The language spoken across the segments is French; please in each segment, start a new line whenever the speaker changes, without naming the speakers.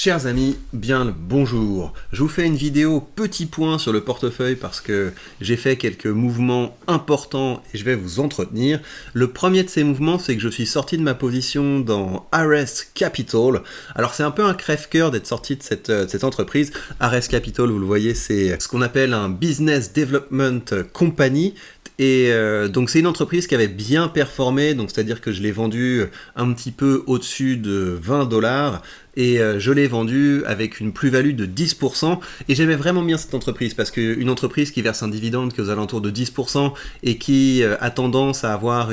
Chers amis, bien le bonjour. Je vous fais une vidéo petit point sur le portefeuille parce que j'ai fait quelques mouvements importants et je vais vous entretenir. Le premier de ces mouvements, c'est que je suis sorti de ma position dans RS Capital. Alors c'est un peu un crève-cœur d'être sorti de cette entreprise. RS Capital, vous le voyez, c'est ce qu'on appelle un Business Development Company. Et donc c'est une entreprise qui avait bien performé, donc c'est-à-dire que je l'ai vendue un petit peu au-dessus de 20$. Et je l'ai vendu avec une plus-value de 10%, et j'aimais vraiment bien cette entreprise, parce qu'une entreprise qui verse un dividende qui est aux alentours de 10% et qui a tendance à avoir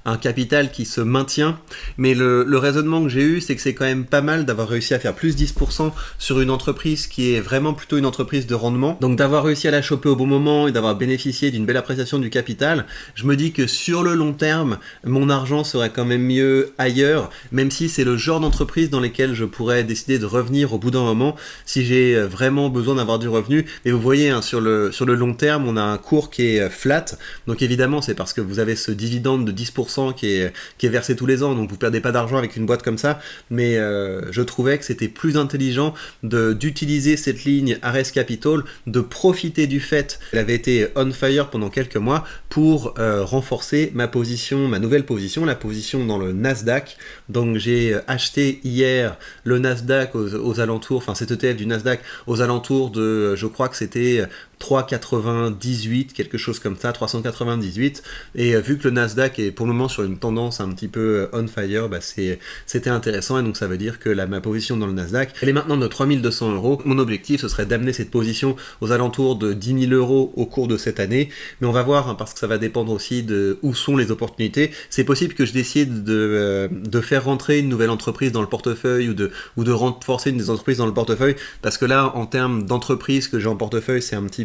un capital qui se maintient, mais le raisonnement que j'ai eu, c'est que c'est quand même pas mal d'avoir réussi à faire plus 10% sur une entreprise qui est vraiment plutôt une entreprise de rendement, donc d'avoir réussi à la choper au bon moment et d'avoir bénéficié d'une belle appréciation du capital. Je me dis que sur le long terme, mon argent serait quand même mieux ailleurs, même si c'est le genre d'entreprise dans lesquelles je pourrais décider de revenir au bout d'un moment si j'ai vraiment besoin d'avoir du revenu. Et vous voyez, hein, sur le long terme, on a un cours qui est flat, donc évidemment c'est parce que vous avez ce dividende de 10% qui est versé tous les ans, donc vous perdez pas d'argent avec une boîte comme ça, mais je trouvais que c'était plus intelligent d'utiliser cette ligne RS Capital, de profiter du fait qu'elle avait été on fire pendant quelques mois pour renforcer ma position, ma nouvelle position, la position dans le Nasdaq. Donc j'ai acheté hier le Nasdaq aux alentours, enfin cet ETF du Nasdaq aux alentours de, je crois que c'était 398, quelque chose comme ça, 398, et vu que le Nasdaq est pour le moment sur une tendance un petit peu on fire, bah c'était intéressant, et donc ça veut dire que ma position dans le Nasdaq, elle est maintenant de 3200€. Mon objectif, ce serait d'amener cette position aux alentours de 10 000€ au cours de cette année, mais on va voir, hein, parce que ça va dépendre aussi de où sont les opportunités. C'est possible que je décide de faire rentrer une nouvelle entreprise dans le portefeuille, ou de renforcer une des entreprises dans le portefeuille, parce que là, en termes d'entreprises que j'ai en portefeuille, c'est un petit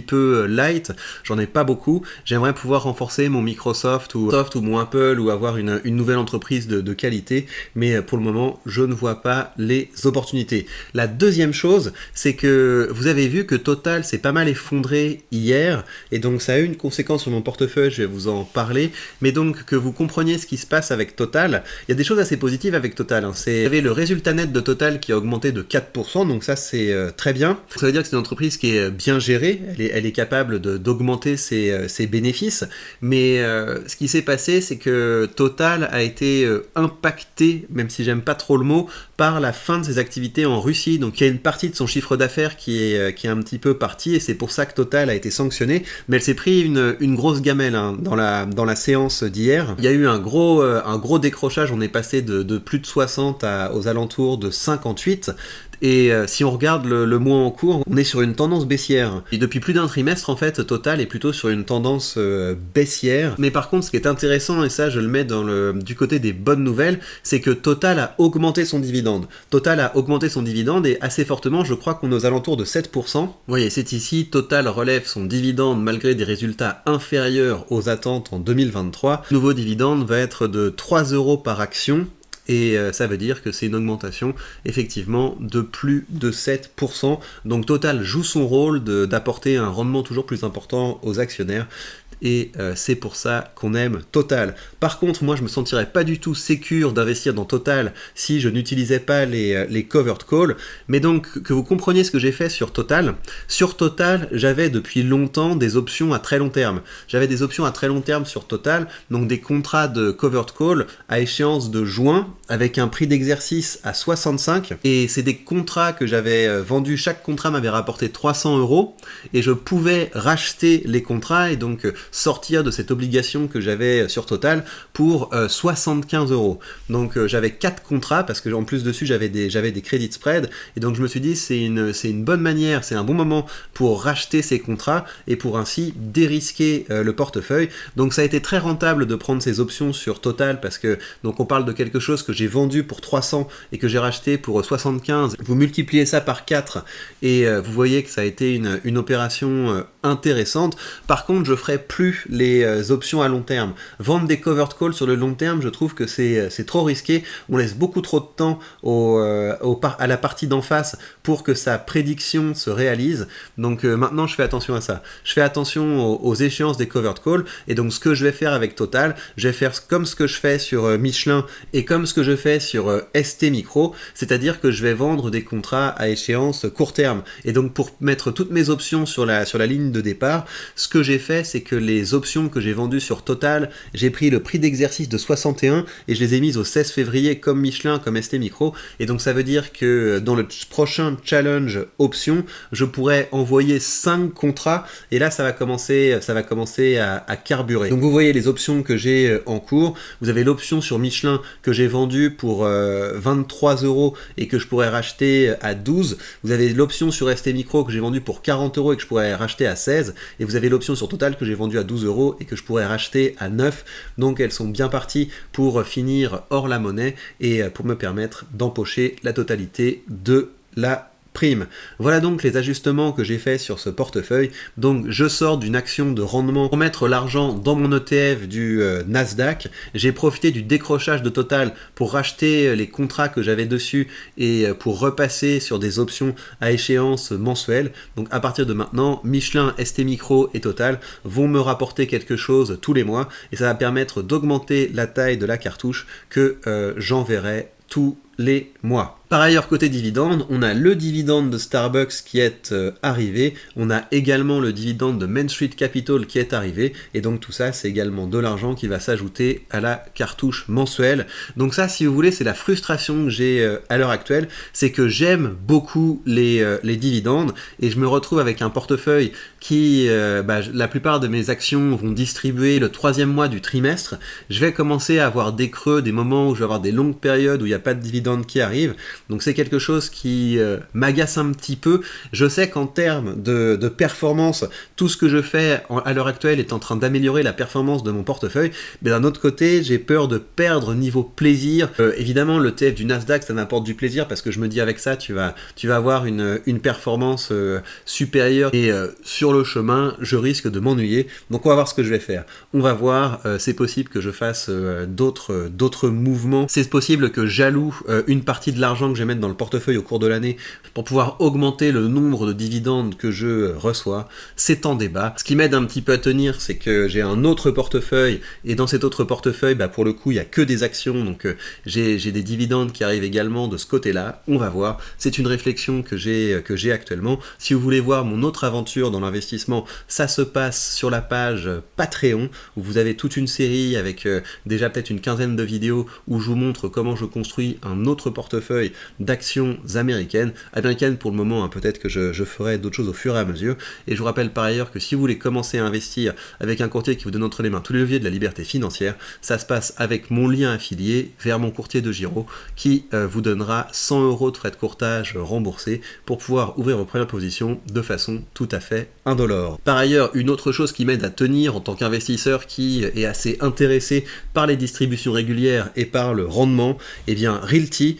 peu light, j'en ai pas beaucoup. J'aimerais pouvoir renforcer mon Microsoft ou mon Apple, ou avoir une nouvelle entreprise de qualité, mais pour le moment je ne vois pas les opportunités. La deuxième chose, c'est que vous avez vu que Total s'est pas mal effondré hier, et donc ça a eu une conséquence sur mon portefeuille, je vais vous en parler, mais donc que vous compreniez ce qui se passe avec Total. Il y a des choses assez positives avec Total, hein. Vous avez le résultat net de Total qui a augmenté de 4%, donc ça c'est très bien. Ça veut dire que c'est une entreprise qui est bien gérée, elle est capable d'augmenter ses bénéfices, mais ce qui s'est passé, c'est que Total a été impacté, même si j'aime pas trop le mot, par la fin de ses activités en Russie. Donc il y a une partie de son chiffre d'affaires qui est un petit peu partie, et c'est pour ça que Total a été sanctionné, mais elle s'est pris une grosse gamelle, hein, dans la séance d'hier. Il y a eu un gros décrochage, on est passé de plus de 60 aux alentours de 58, et si on regarde le mois en cours, on est sur une tendance baissière. Et depuis plus d'un trimestre, en fait, Total est plutôt sur une tendance baissière. Mais par contre, ce qui est intéressant, et ça je le mets du côté des bonnes nouvelles, c'est que Total a augmenté son dividende. Total a augmenté son dividende, et assez fortement, je crois qu'on est aux alentours de 7%. Vous voyez, c'est ici, Total relève son dividende malgré des résultats inférieurs aux attentes en 2023. Le nouveau dividende va être de 3€ par action. Et ça veut dire que c'est une augmentation effectivement de plus de 7%. Donc Total joue son rôle d'apporter un rendement toujours plus important aux actionnaires. Et c'est pour ça qu'on aime Total. Par contre, moi je me sentirais pas du tout sécure d'investir dans Total si je n'utilisais pas les covered calls. Mais donc, que vous compreniez ce que j'ai fait sur Total. Sur Total, j'avais depuis longtemps des options à très long terme. J'avais des options à très long terme sur Total, donc des contrats de covered call à échéance de juin, avec un prix d'exercice à 65. Et c'est des contrats que j'avais vendus, chaque contrat m'avait rapporté 300€, et je pouvais racheter les contrats, et donc sortir de cette obligation que j'avais sur Total pour 75€. Donc j'avais 4 contrats, parce que en plus dessus j'avais des credit spread, et donc je me suis dit c'est une bonne manière, c'est un bon moment pour racheter ces contrats et pour ainsi dérisquer le portefeuille. Donc ça a été très rentable de prendre ces options sur Total, parce que donc on parle de quelque chose que j'ai vendu pour 300 et que j'ai racheté pour 75. Vous multipliez ça par 4 et vous voyez que ça a été une opération intéressante. Par contre, je ferai plus les options à long terme. Vendre des covered calls sur le long terme, je trouve que c'est trop risqué. On laisse beaucoup trop de temps à la partie d'en face pour que sa prédiction se réalise. Donc maintenant, je fais attention à ça. Je fais attention aux échéances des covered calls. Et donc, ce que je vais faire avec Total, je vais faire comme ce que je fais sur Michelin et comme ce que je fais sur ST Micro, c'est-à-dire que je vais vendre des contrats à échéance court terme. Et donc, pour mettre toutes mes options sur la ligne de départ, ce que j'ai fait, c'est que les options que j'ai vendues sur Total, j'ai pris le prix d'exercice de 61 et je les ai mises au 16 février comme Michelin, comme ST Micro. Et donc, ça veut dire que dans le prochain challenge option, je pourrais envoyer 5 contrats et là, ça va commencer à carburer. Donc, vous voyez les options que j'ai en cours. Vous avez l'option sur Michelin que j'ai vendue pour 23 € et que je pourrais racheter à 12. Vous avez l'option sur ST Micro que j'ai vendue pour 40 € et que je pourrais racheter à 16. Et vous avez l'option sur Total que j'ai vendue à 12 € et que je pourrais racheter à 9. Donc elles sont bien parties pour finir hors la monnaie et pour me permettre d'empocher la totalité de la prime. Voilà donc les ajustements que j'ai fait sur ce portefeuille. Donc je sors d'une action de rendement pour mettre l'argent dans mon ETF du Nasdaq. J'ai profité du décrochage de Total pour racheter les contrats que j'avais dessus et pour repasser sur des options à échéance mensuelle. Donc à partir de maintenant, Michelin, ST Micro et Total vont me rapporter quelque chose tous les mois et ça va permettre d'augmenter la taille de la cartouche que j'enverrai tous les mois. Par ailleurs, côté dividende, on a le dividende de Starbucks qui est arrivé, on a également le dividende de Main Street Capital qui est arrivé, et donc tout ça, c'est également de l'argent qui va s'ajouter à la cartouche mensuelle. Donc ça, si vous voulez, c'est la frustration que j'ai à l'heure actuelle, c'est que j'aime beaucoup les dividendes, et je me retrouve avec un portefeuille qui, la plupart de mes actions vont distribuer le 3e mois du trimestre. Je vais commencer à avoir des creux, des moments où je vais avoir des longues périodes où il n'y a pas de dividendes qui arrivent. Donc c'est quelque chose qui m'agace un petit peu. Je sais qu'en termes de performance, tout ce que je fais à l'heure actuelle est en train d'améliorer la performance de mon portefeuille, mais d'un autre côté, j'ai peur de perdre niveau plaisir. Évidemment, le TF du Nasdaq, ça m'apporte du plaisir parce que je me dis avec ça, tu vas avoir une performance supérieure et sur le chemin, je risque de m'ennuyer. Donc on va voir ce que je vais faire. On va voir, c'est possible que je fasse d'autres mouvements. C'est possible que j'alloue une partie de l'argent que je vais mettre dans le portefeuille au cours de l'année pour pouvoir augmenter le nombre de dividendes que je reçois. C'est en débat. Ce qui m'aide un petit peu à tenir, c'est que j'ai un autre portefeuille et dans cet autre portefeuille, pour le coup, il n'y a que des actions, donc j'ai des dividendes qui arrivent également de ce côté-là. On va voir. C'est une réflexion que j'ai actuellement. Si vous voulez voir mon autre aventure dans l'investissement, ça se passe sur la page Patreon où vous avez toute une série avec déjà peut-être une quinzaine de vidéos où je vous montre comment je construis un autre portefeuille d'actions américaines pour le moment, peut-être que je ferai d'autres choses au fur et à mesure. Et je vous rappelle par ailleurs que si vous voulez commencer à investir avec un courtier qui vous donne entre les mains tous les leviers de la liberté financière, ça se passe avec mon lien affilié vers mon courtier de Giro qui vous donnera 100 € de frais de courtage remboursés pour pouvoir ouvrir vos premières positions de façon tout à fait indolore. Par ailleurs, une autre chose qui m'aide à tenir en tant qu'investisseur qui est assez intéressé par les distributions régulières et par le rendement, Realty,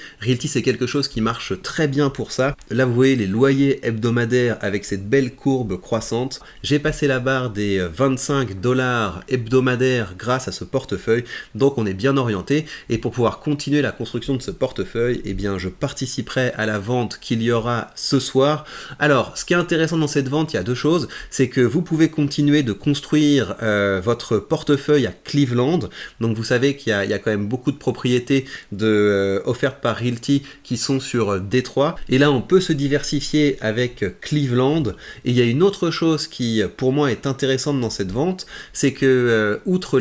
c'est quelque chose qui marche très bien pour ça. Là, vous voyez les loyers hebdomadaires avec cette belle courbe croissante. J'ai passé la barre des 25 $ hebdomadaires grâce à ce portefeuille, donc on est bien orienté. Et pour pouvoir continuer la construction de ce portefeuille, je participerai à la vente qu'il y aura ce soir. Alors, ce qui est intéressant dans cette vente, il y a deux choses. C'est que vous pouvez continuer de construire votre portefeuille à Cleveland. Donc, vous savez qu'il y a quand même beaucoup de propriétés offertes par Realty qui sont sur Détroit. Et là, on peut se diversifier avec Cleveland. Et il y a une autre chose qui, pour moi, est intéressante dans cette vente, c'est que, outre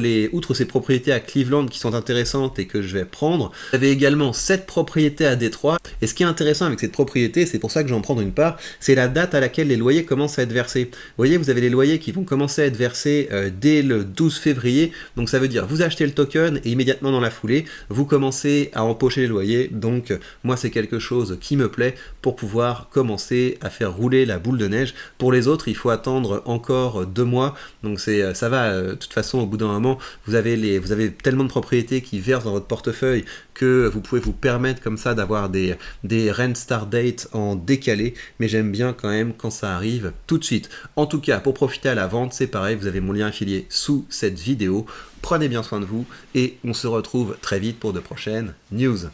ces propriétés à Cleveland qui sont intéressantes et que je vais prendre, vous avez également 7 propriétés à Détroit. Et ce qui est intéressant avec cette propriété, c'est pour ça que je vais en prendre une part, c'est la date à laquelle les loyers commencent à être versés. Vous voyez, vous avez les loyers qui vont commencer à être versés dès le 12 février. Donc ça veut dire, vous achetez le token et immédiatement dans la foulée, vous commencez à empocher les loyers. Donc, moi, moi c'est quelque chose qui me plaît pour pouvoir commencer à faire rouler la boule de neige. Pour les autres, il faut attendre encore 2 mois, donc ça va, de toute façon au bout d'un moment, vous avez tellement de propriétés qui versent dans votre portefeuille que vous pouvez vous permettre comme ça d'avoir des rent start date en décalé, mais j'aime bien quand même quand ça arrive tout de suite. En tout cas, pour profiter à la vente, c'est pareil, vous avez mon lien affilié sous cette vidéo. Prenez bien soin de vous et on se retrouve très vite pour de prochaines news.